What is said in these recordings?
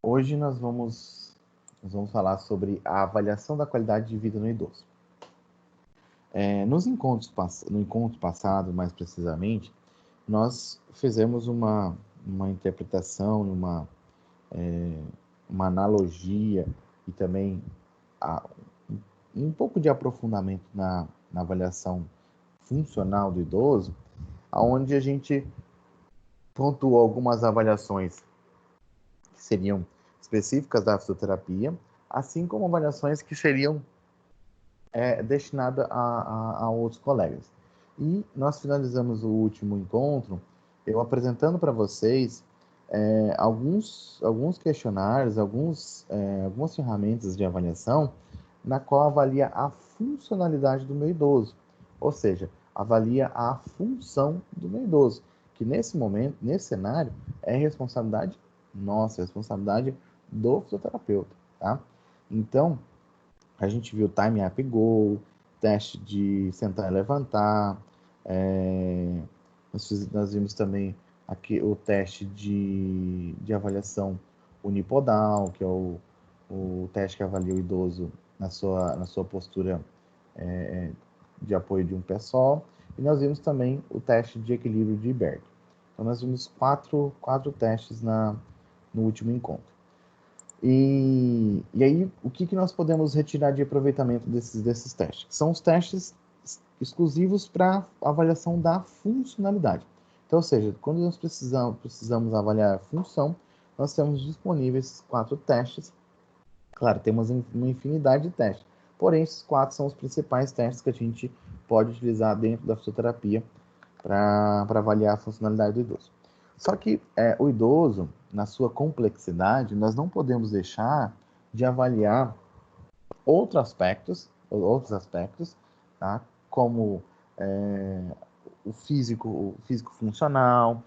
Hoje nós vamos falar sobre a avaliação da qualidade de vida no idoso. No encontro passado, mais precisamente, nós fizemos uma interpretação, uma analogia e também a, um pouco de aprofundamento na avaliação funcional do idoso, onde a gente pontuou algumas avaliações que seriam específicas da fisioterapia, assim como avaliações que seriam destinadas a outros colegas. E nós finalizamos o último encontro, eu apresentando para vocês alguns questionários, algumas ferramentas de avaliação, na qual avalia a funcionalidade do meu idoso, ou seja, avalia a função do meu idoso, que nesse momento, nesse cenário, é responsabilidade nossa, responsabilidade do fisioterapeuta, tá? Então, a gente viu Time Up Go, teste de sentar e levantar, nós vimos também aqui o teste de avaliação unipodal, que é o teste que avalia o idoso na sua postura de apoio de um pé só, e nós vimos também o teste de equilíbrio de Ibert. Então, nós vimos quatro testes no último encontro. E aí, o que nós podemos retirar de aproveitamento desses testes? São os testes exclusivos para avaliação da funcionalidade. Então, ou seja, quando nós precisamos avaliar a função, nós temos disponíveis 4 testes. Claro, temos uma infinidade de testes, porém, esses 4 são os principais testes que a gente pode utilizar dentro da fisioterapia para avaliar a funcionalidade do idoso. Só que o idoso, na sua complexidade, nós não podemos deixar de avaliar outros aspectos, tá? Como o físico funcional,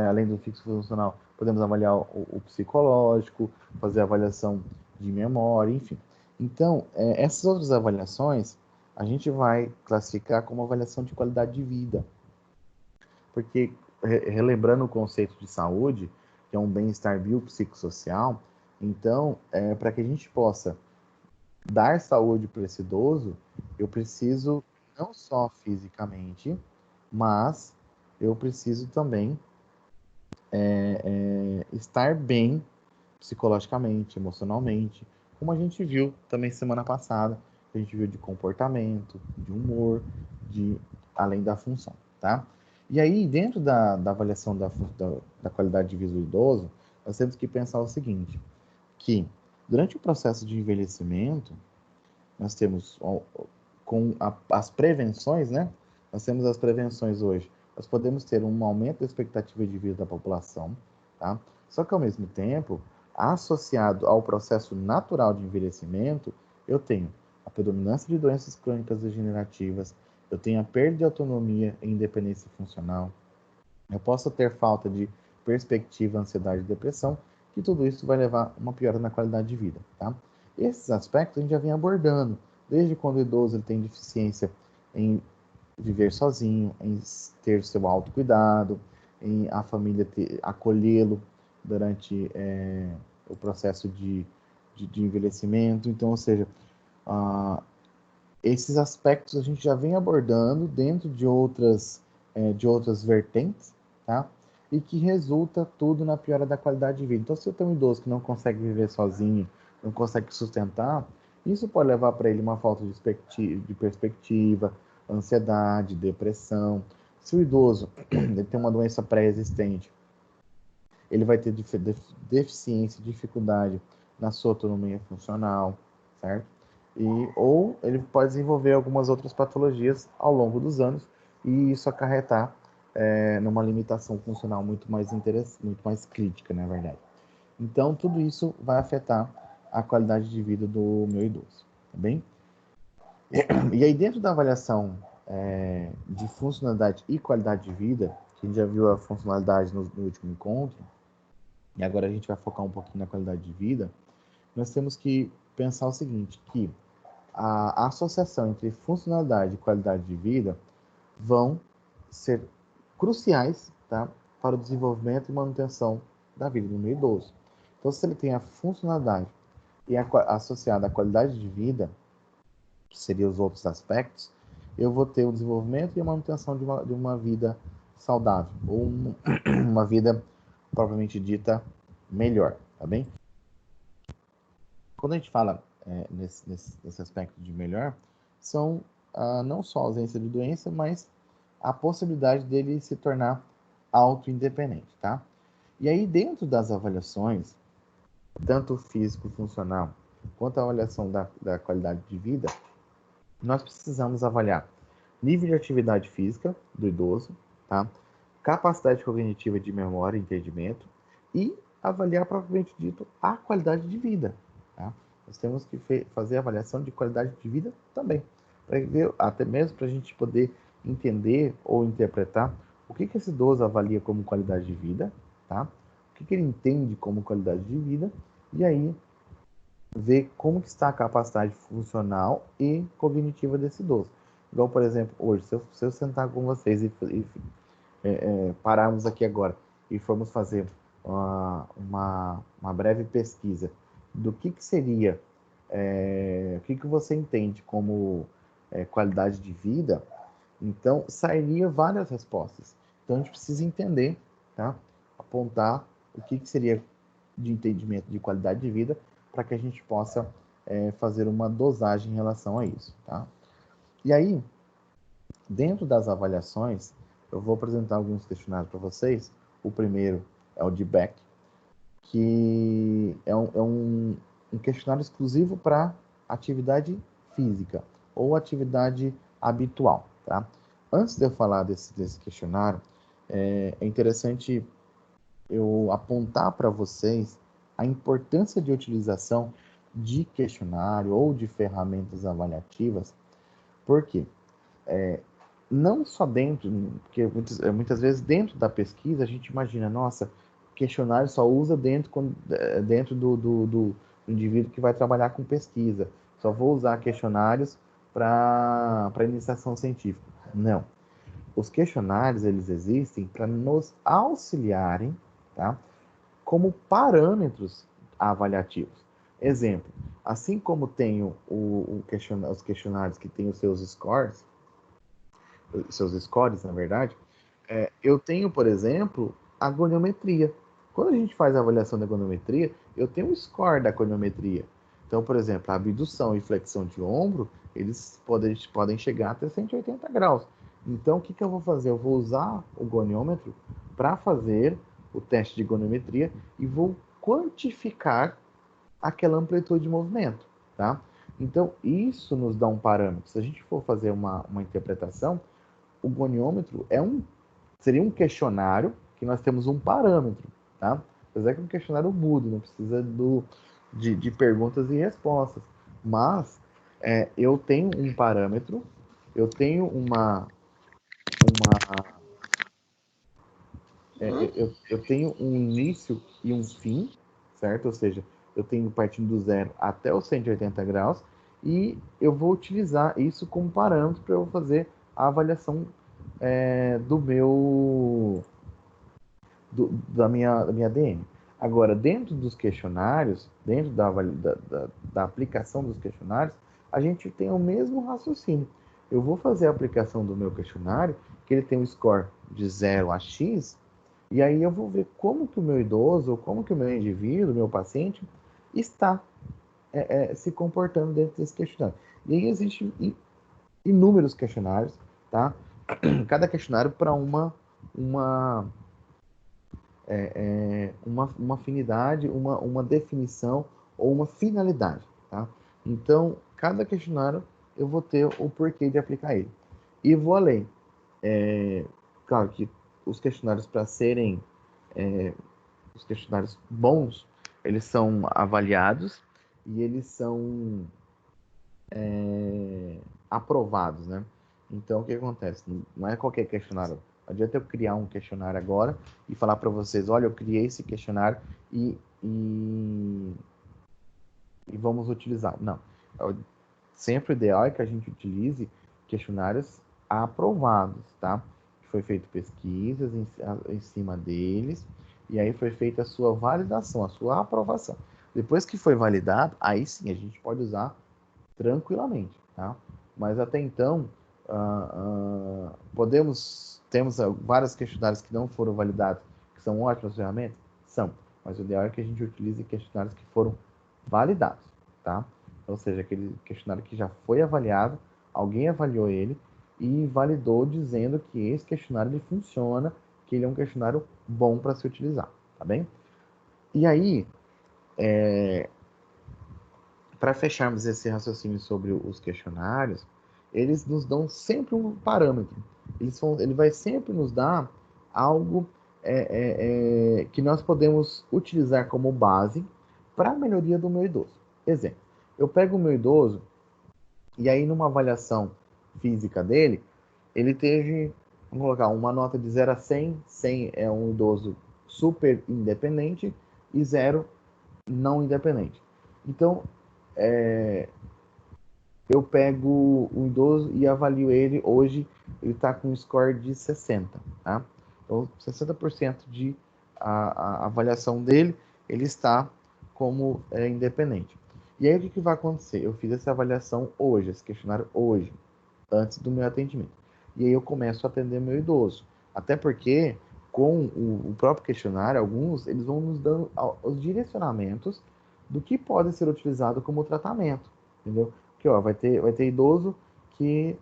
além do físico funcional, podemos avaliar o psicológico, fazer avaliação de memória, enfim. Então, essas outras avaliações a gente vai classificar como avaliação de qualidade de vida, porque, relembrando o conceito de saúde, que é um bem-estar biopsicossocial, então, para que a gente possa dar saúde para esse idoso, eu preciso não só fisicamente, mas eu preciso também estar bem psicologicamente, emocionalmente, como a gente viu também semana passada, a gente viu de comportamento, de humor, de além da função, tá? E aí, dentro da avaliação da qualidade de vida do idoso, nós temos que pensar o seguinte, que durante o processo de envelhecimento, nós temos as prevenções, né? Nós temos as prevenções hoje. Nós podemos ter um aumento da expectativa de vida da população, tá? Só que ao mesmo tempo, associado ao processo natural de envelhecimento, eu tenho a predominância de doenças crônicas degenerativas, eu tenho a perda de autonomia e independência funcional, eu posso ter falta de perspectiva, ansiedade e depressão, que tudo isso vai levar a uma piora na qualidade de vida, tá? Esses aspectos a gente já vem abordando, desde quando o idoso ele tem deficiência em viver sozinho, em ter seu autocuidado, em a família acolhê-lo durante o processo de envelhecimento. Então, ou seja, uh, esses aspectos a gente já vem abordando dentro de outras vertentes, tá? E que resulta tudo na piora da qualidade de vida. Então, se eu tenho um idoso que não consegue viver sozinho, não consegue sustentar, isso pode levar para ele uma falta de perspectiva, ansiedade, depressão. Se o idoso ele tem uma doença pré-existente, ele vai ter deficiência, dificuldade na sua autonomia funcional, certo? Ou ele pode desenvolver algumas outras patologias ao longo dos anos e isso acarretar numa limitação funcional muito mais crítica, na verdade. Então, tudo isso vai afetar a qualidade de vida do meu idoso, tá bem? E aí, dentro da avaliação de funcionalidade e qualidade de vida, que a gente já viu a funcionalidade no último encontro, e agora a gente vai focar um pouquinho na qualidade de vida, nós temos que pensar o seguinte, que a associação entre funcionalidade e qualidade de vida vão ser cruciais, tá, para o desenvolvimento e manutenção da vida do meu idoso. Então, se ele tem a funcionalidade e associada à qualidade de vida, que seriam os outros aspectos, eu vou ter o desenvolvimento e a manutenção de uma vida saudável, ou uma vida propriamente dita melhor, tá bem? Quando a gente fala nesse aspecto de melhor, são não só a ausência de doença, mas a possibilidade dele se tornar auto-independente, tá? E aí, dentro das avaliações, tanto físico-funcional, quanto a avaliação da qualidade de vida, nós precisamos avaliar nível de atividade física do idoso, tá? Capacidade cognitiva de memória e entendimento e avaliar, propriamente dito, a qualidade de vida, tá? Nós temos que fazer a avaliação de qualidade de vida também, para ver, até mesmo para a gente poder entender ou interpretar o que esse idoso avalia como qualidade de vida, tá? O que ele entende como qualidade de vida, e aí ver como que está a capacidade funcional e cognitiva desse idoso. Igual, por exemplo, hoje, se eu sentar com vocês e pararmos aqui agora e formos fazer uma breve pesquisa do que seria, o que você entende como qualidade de vida, então sairia várias respostas. Então a gente precisa entender, tá? Apontar o que seria de entendimento de qualidade de vida para que a gente possa fazer uma dosagem em relação a isso, tá? E aí, dentro das avaliações, eu vou apresentar alguns questionários para vocês. O primeiro é o de Beck, que é um questionário exclusivo para atividade física ou atividade habitual, tá? Antes de eu falar desse questionário, é interessante eu apontar para vocês a importância de utilização de questionário ou de ferramentas avaliativas, porque não só dentro, porque muitas vezes dentro da pesquisa a gente imagina, nossa, questionário só usa dentro do indivíduo que vai trabalhar com pesquisa, só vou usar questionários para iniciação científica. Não. Os questionários, eles existem para nos auxiliarem, tá? Como parâmetros avaliativos. Exemplo, assim como tem os questionários que têm os seus scores, na verdade, eu tenho, por exemplo, a goniometria. Quando a gente faz a avaliação da goniometria, eu tenho um score da goniometria. Então, por exemplo, a abdução e flexão de ombro, eles podem chegar até 180 graus. Então, o que eu vou fazer? Eu vou usar o goniômetro para fazer o teste de goniometria e vou quantificar aquela amplitude de movimento, tá? Então, isso nos dá um parâmetro. Se a gente for fazer uma interpretação, o goniômetro seria um questionário que nós temos um parâmetro, tá? Apesar que é um questionário mudo, não precisa de perguntas e respostas. Mas eu tenho um parâmetro, eu tenho eu tenho um início e um fim, certo? Ou seja, eu tenho partindo do zero até os 180 graus e eu vou utilizar isso como parâmetro para eu fazer a avaliação da minha DM. Agora, dentro dos questionários, dentro da aplicação dos questionários, a gente tem o mesmo raciocínio. Eu vou fazer a aplicação do meu questionário, que ele tem um score de 0 a X, e aí eu vou ver como que o meu idoso, como que o meu indivíduo, o meu paciente, está se comportando dentro desse questionário. E aí existem inúmeros questionários, tá? Cada questionário para uma afinidade, uma definição ou uma finalidade, tá? Então, cada questionário eu vou ter o porquê de aplicar ele. E vou além. Claro que os questionários para serem os questionários bons, eles são avaliados e eles são aprovados, né? Então, o que acontece? Não é qualquer questionário. Não adianta eu criar um questionário agora e falar para vocês, olha, eu criei esse questionário e, e, e vamos utilizar. Não. Sempre o ideal é que a gente utilize questionários aprovados, tá? Foi feito pesquisas em cima deles E aí foi feita a sua validação, a sua aprovação. Depois que foi validado, aí sim a gente pode usar tranquilamente, tá? Mas até então, temos vários questionários que não foram validados, que são ótimas ferramentas? São, mas o ideal é que a gente utilize questionários que foram validados, tá? Ou seja, aquele questionário que já foi avaliado, alguém avaliou ele e validou dizendo que esse questionário ele funciona, que ele é um questionário bom para se utilizar, tá bem? E aí, para fecharmos esse raciocínio sobre os questionários, eles nos dão sempre um parâmetro. Ele vai sempre nos dar algo que nós podemos utilizar como base para a melhoria do meu idoso. Exemplo, eu pego o meu idoso e aí numa avaliação física dele, ele teve, vamos colocar, uma nota de 0 a 100. 100 é um idoso super independente e 0 não independente. Então, eu pego o idoso e avalio ele. Hoje, ele está com um score de 60, tá? Então, 60% de a avaliação dele, ele está como independente. E aí, o que vai acontecer? Eu fiz essa avaliação hoje, esse questionário hoje, antes do meu atendimento. E aí eu começo a atender meu idoso. Até porque, com o próprio questionário, alguns, eles vão nos dando os direcionamentos do que pode ser utilizado como tratamento, entendeu? Porque, ó, vai ter idoso que,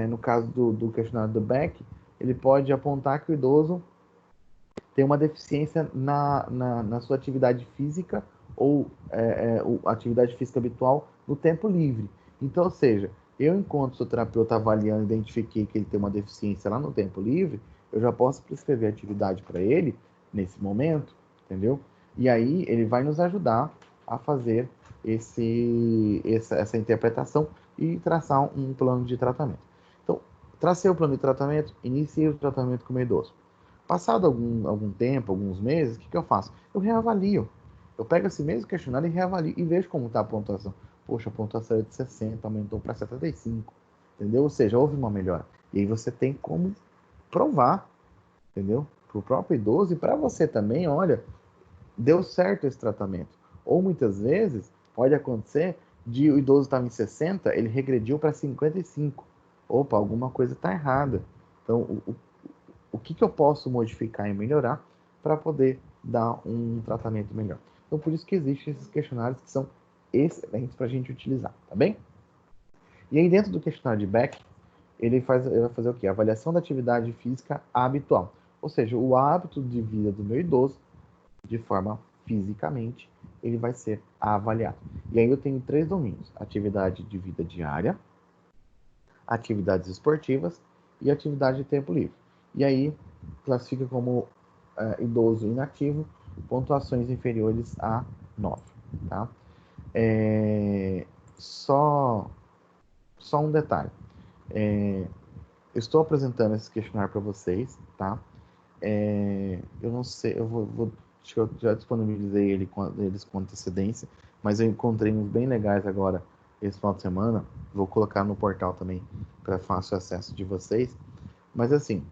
no caso do questionário do Beck, ele pode apontar que o idoso tem uma deficiência na sua atividade física ou atividade física habitual no tempo livre. Então, ou seja, eu, enquanto sou terapeuta avaliando, identifiquei que ele tem uma deficiência lá no tempo livre, eu já posso prescrever atividade para ele nesse momento, entendeu? E aí ele vai nos ajudar a fazer essa interpretação e traçar um plano de tratamento. Então, tracei o plano de tratamento, iniciei o tratamento com o meu idoso. Passado algum tempo, alguns meses, o que eu faço? Eu reavalio. Eu pego esse mesmo questionário e reavalio e vejo como está a pontuação. Poxa, a pontuação é de 60, aumentou para 75, entendeu? Ou seja, houve uma melhora. E aí você tem como provar, entendeu? Para o próprio idoso e para você também, olha, deu certo esse tratamento. Ou muitas vezes pode acontecer de o idoso estava em 60, ele regrediu para 55. Opa, alguma coisa está errada. Então, o que eu posso modificar e melhorar para poder dar um tratamento melhor. Então, por isso que existem esses questionários que são excelentes para a gente utilizar, tá bem? E aí, dentro do questionário de Beck, ele vai fazer o quê? A avaliação da atividade física habitual. Ou seja, o hábito de vida do meu idoso, de forma fisicamente, ele vai ser avaliado. E aí eu tenho 3 domínios: atividade de vida diária, atividades esportivas e atividade de tempo livre. E aí classifica como idoso inativo, pontuações inferiores a 9. Tá? Só um detalhe. Eu estou apresentando esse questionário para vocês, tá? Eu não sei, acho que eu já disponibilizei eles com antecedência, mas eu encontrei uns bem legais agora esse final de semana. Vou colocar no portal também para fácil acesso de vocês. Mas assim,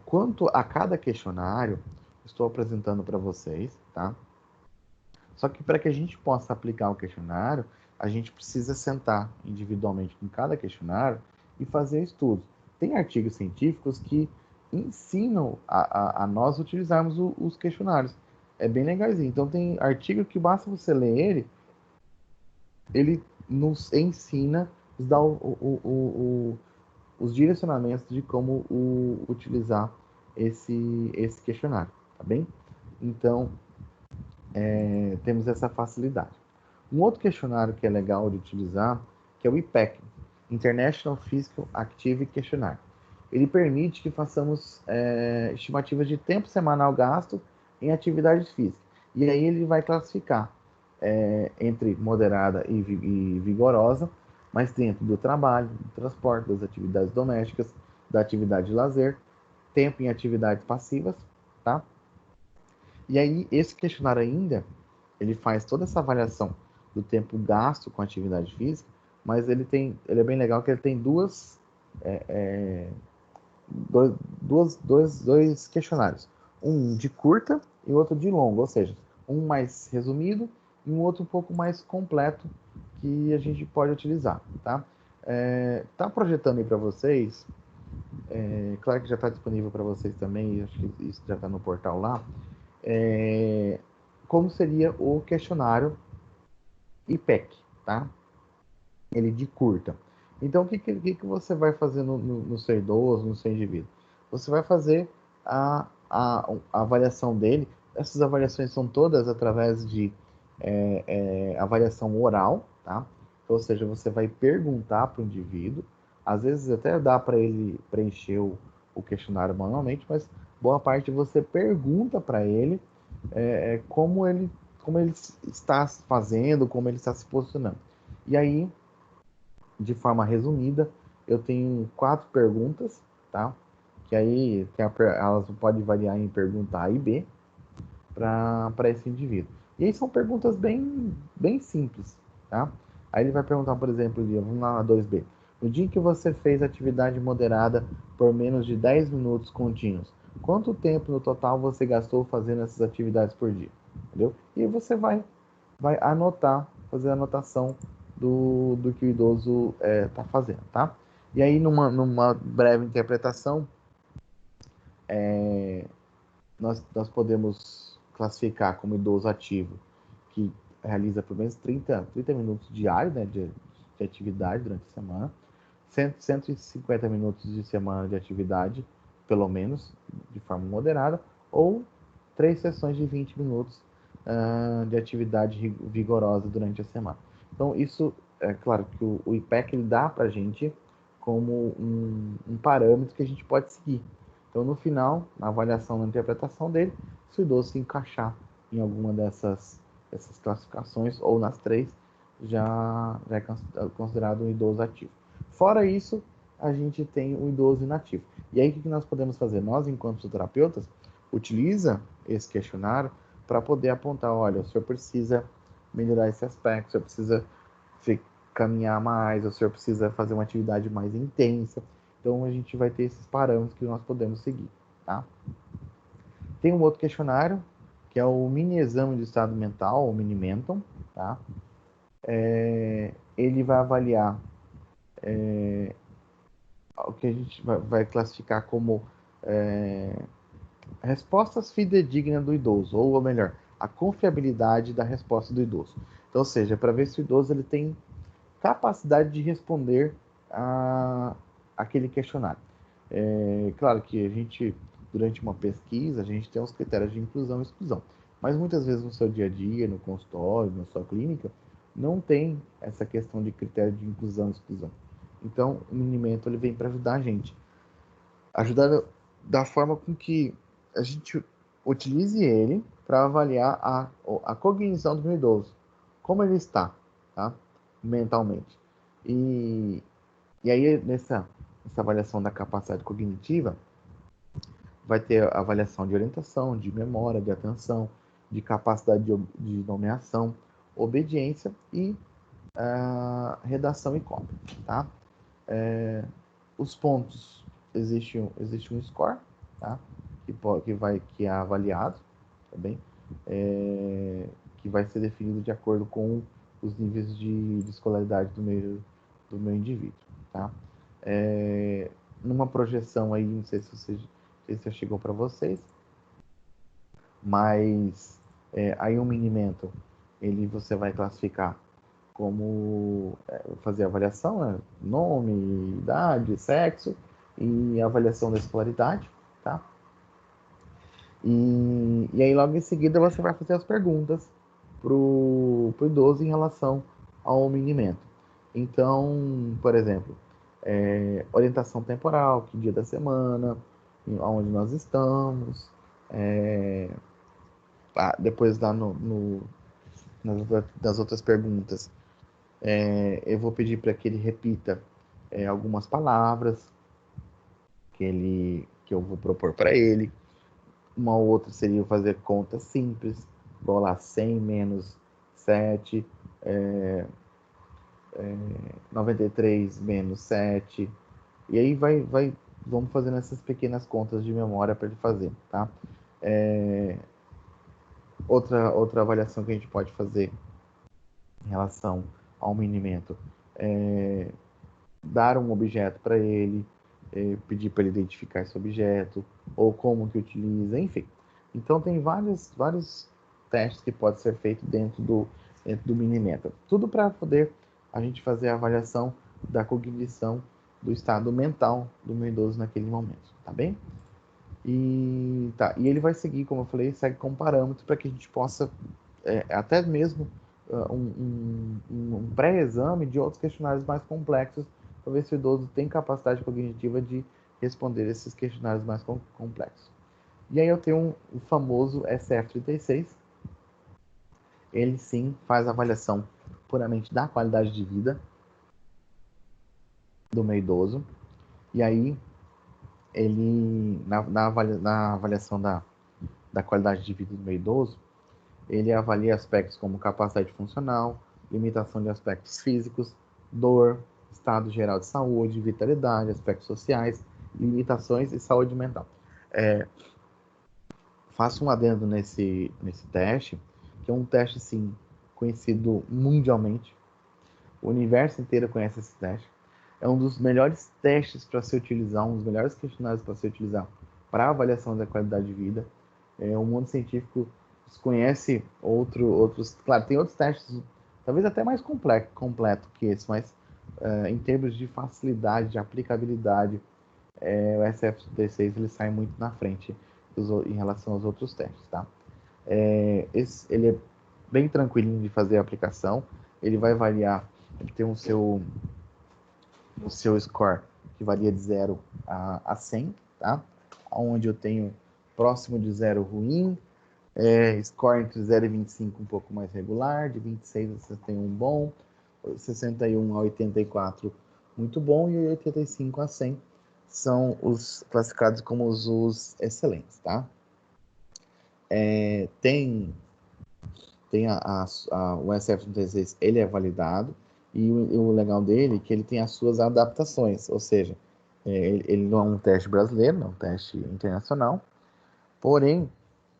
quanto a cada questionário, estou apresentando para vocês, tá? Só que para que a gente possa aplicar o questionário, a gente precisa sentar individualmente com cada questionário e fazer estudos. Tem artigos científicos que ensinam a nós utilizarmos os questionários. É bem legalzinho. Então tem artigo que basta você ler ele nos ensina, nos dá os direcionamentos de como utilizar esse questionário, tá bem? Então, temos essa facilidade. Um outro questionário que é legal de utilizar, que é o IPEC, International Physical Activity Questionnaire. Ele permite que façamos estimativas de tempo semanal gasto em atividades físicas. E aí ele vai classificar entre moderada e vigorosa, mas dentro do trabalho, do transporte, das atividades domésticas, da atividade de lazer, tempo em atividades passivas, tá? E aí, esse questionário ainda, ele faz toda essa avaliação do tempo gasto com atividade física, mas ele é bem legal que ele tem dois questionários. um de curta e outro de longa, ou seja, um mais resumido e um outro um pouco mais completo que a gente pode utilizar, tá? Tá projetando aí para vocês, claro que já está disponível para vocês também, acho que isso já está no portal lá, como seria o questionário IPEC, tá? Ele de curta. Então, o que você vai fazer no seu idoso, no seu indivíduo? Você vai fazer a avaliação dele. Essas avaliações são todas através de avaliação oral, tá? Ou seja, você vai perguntar para o indivíduo. Às vezes até dá para ele preencher o questionário manualmente, mas boa parte você pergunta para ele como ele está fazendo, como ele está se posicionando. E aí, de forma resumida, eu tenho 4 perguntas, tá? Que aí elas podem variar em pergunta A e B para esse indivíduo. E aí são perguntas bem simples, tá? Aí ele vai perguntar, por exemplo, vamos lá na 2B. No dia em que você fez atividade moderada por menos de 10 minutos contínuos, quanto tempo no total você gastou fazendo essas atividades por dia? Entendeu? E você vai anotar, fazer a anotação do que o idoso está fazendo, tá? E aí, numa breve interpretação, nós podemos classificar como idoso ativo, que realiza pelo menos 30 minutos diários, né, de atividade durante a semana, 150 minutos de semana de atividade, pelo menos, de forma moderada, ou 3 sessões de 20 minutos de atividade vigorosa durante a semana. Então, isso, é claro que o IPEC ele dá para a gente como um parâmetro que a gente pode seguir. Então, no final, na avaliação, na interpretação dele, se o idoso se encaixar em alguma dessas classificações, ou nas 3, já é considerado um idoso ativo. Fora isso, a gente tem o idoso inativo. E aí, o que nós podemos fazer? Nós, enquanto terapeutas, utiliza esse questionário para poder apontar, olha, o senhor precisa melhorar esse aspecto, o senhor precisa caminhar mais, o senhor precisa fazer uma atividade mais intensa. Então, a gente vai ter esses parâmetros que nós podemos seguir, tá? Tem um outro questionário, que é o mini exame de estado mental, o mini mental, tá? Ele vai avaliar o que a gente vai classificar como respostas fidedignas do idoso, ou melhor, a confiabilidade da resposta do idoso. Então, ou seja, para ver se o idoso ele tem capacidade de responder aquele questionário. Claro que a gente, durante uma pesquisa, a gente tem os critérios de inclusão e exclusão, mas muitas vezes no seu dia a dia, no consultório, na sua clínica, não tem essa questão de critério de inclusão e exclusão. Então, o minimento ele vem para ajudar a gente. Ajudar da forma com que a gente utilize ele para avaliar a cognição do idoso, como ele está, tá? Mentalmente. E aí, nessa avaliação da capacidade cognitiva, vai ter a avaliação de orientação, de memória, de atenção, de capacidade de nomeação, obediência e redação e cópia, tá? Os pontos, existe um score, tá? Que é avaliado, tá bem? Que vai ser definido de acordo com os níveis de escolaridade do meu indivíduo, tá? Numa projeção aí, não sei se já chegou para vocês, mas aí um minimento, você vai classificar como fazer avaliação, né? Nome, idade, sexo e avaliação da escolaridade, tá? E aí logo em seguida você vai fazer as perguntas pro idoso em relação ao minimento. Então, por exemplo, orientação temporal, que dia da semana, onde nós estamos, depois lá nas outras perguntas, eu vou pedir para que ele repita algumas palavras que eu vou propor para ele. Uma outra seria fazer contas simples, igual lá 100 menos 7, 93 menos 7. E aí vamos fazendo essas pequenas contas de memória para ele fazer, tá? Outra avaliação que a gente pode fazer em relação ao minimento é dar um objeto para ele, pedir para ele identificar esse objeto, ou como que utiliza, enfim. Então tem vários testes que podem ser feitos dentro do Minimentor. Tudo para poder a gente fazer a avaliação da cognição do estado mental do meu idoso naquele momento, tá bem? E ele vai seguir, como eu falei, segue como parâmetro para que a gente possa, até mesmo um pré-exame de outros questionários mais complexos, para ver se o idoso tem capacidade cognitiva de responder esses questionários mais complexos. E aí eu tenho o famoso SF-36. Ele sim faz avaliação puramente da qualidade de vida do meu idoso. E aí ele, na avaliação da qualidade de vida do meu idoso, ele avalia aspectos como capacidade funcional, limitação de aspectos físicos, dor, estado geral de saúde, vitalidade, aspectos sociais, limitações e saúde mental. Faço um adendo nesse teste, que é um teste, sim, conhecido mundialmente. O universo inteiro conhece esse teste. É um dos melhores testes para se utilizar, um dos melhores questionários para se utilizar para avaliação da qualidade de vida. O mundo científico desconhece outros... Claro, tem outros testes, talvez até mais completo que esse, mas em termos de facilidade, de aplicabilidade, o SF-36 ele sai muito na frente em relação aos outros testes, tá? Ele é bem tranquilinho de fazer a aplicação. Ele vai variar, ele tem o seu score que varia de 0 a 100, tá? Onde eu tenho próximo de 0 ruim, score entre 0 e 25 um pouco mais regular, de 26 a 61 bom, 61 a 84 muito bom e 85 a 100 são os classificados como os excelentes, tá? Tem o SF-36, ele é validado, e o legal dele é que ele tem as suas adaptações, ou seja, ele não é um teste brasileiro, não é um teste internacional, porém,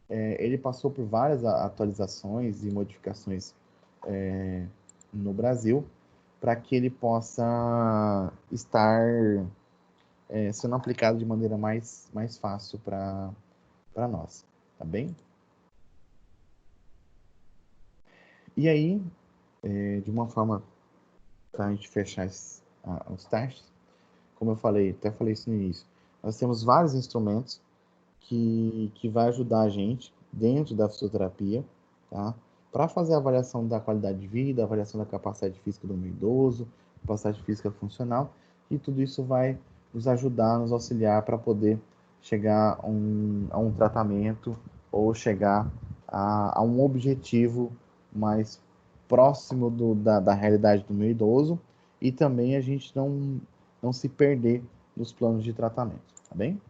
ele passou por várias atualizações e modificações no Brasil, para que ele possa estar sendo aplicado de maneira mais fácil para nós, tá bem? E aí, de uma forma para a gente fechar os testes, como eu falei, até falei isso no início, nós temos vários instrumentos que vai ajudar a gente dentro da fisioterapia, tá? Para fazer a avaliação da qualidade de vida, a avaliação da capacidade física do meu idoso, capacidade física funcional, e tudo isso vai nos ajudar, nos auxiliar para poder chegar a um tratamento ou chegar a um objetivo mais próximo da realidade do meu idoso, e também a gente não se perder nos planos de tratamento, tá bem?